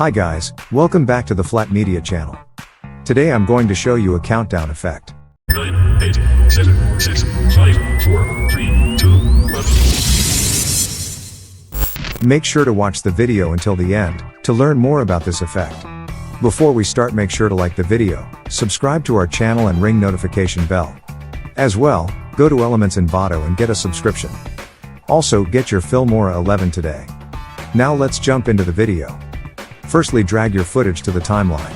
Hi guys, welcome back to the Flat Media channel. Today I'm going to show you a countdown effect. 9, 8, 7, 6, 5, 4, 3, 2, 1. Make sure to watch the video until the end to learn more about this effect. Before we start, make sure to like the video, subscribe to our channel and ring notification bell. As well, go to Elements Envato and get a subscription. Also, get your Filmora 11 today. Now let's jump into the video. Firstly, drag your footage to the timeline.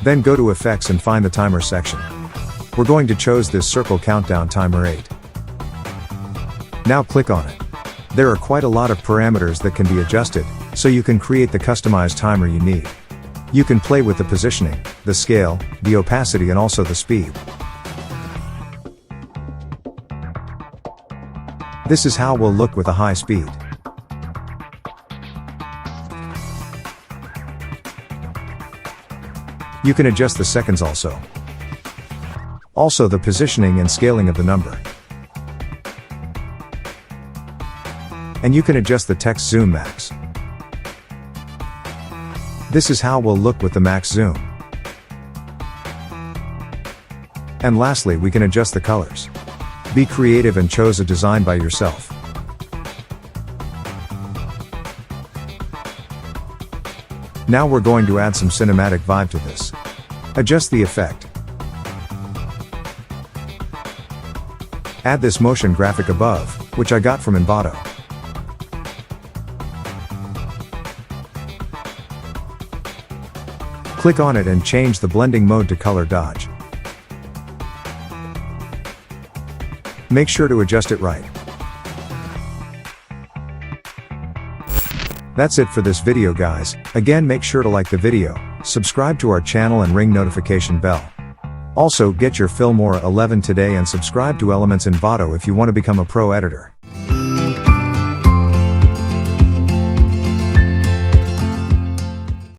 Then go to Effects and find the Timer section. We're going to choose this circle countdown timer 8. Now click on it. There are quite a lot of parameters that can be adjusted, so you can create the customized timer you need. You can play with the positioning, the scale, the opacity and also the speed. This is how we'll look with a high speed. You can adjust the seconds also. Also the positioning and scaling of the number. And you can adjust the text zoom max. This is how we'll look with the max zoom. And lastly, we can adjust the colors. Be creative and choose a design by yourself. Now we're going to add some cinematic vibe to this. Adjust the effect. Add this motion graphic above, which I got from Envato. Click on it and change the blending mode to color dodge. Make sure to adjust it right. That's it for this video guys. Again, make sure to like the video, subscribe to our channel and ring notification bell. Also, get your Filmora 11 today and subscribe to Elements Envato if you want to become a pro editor.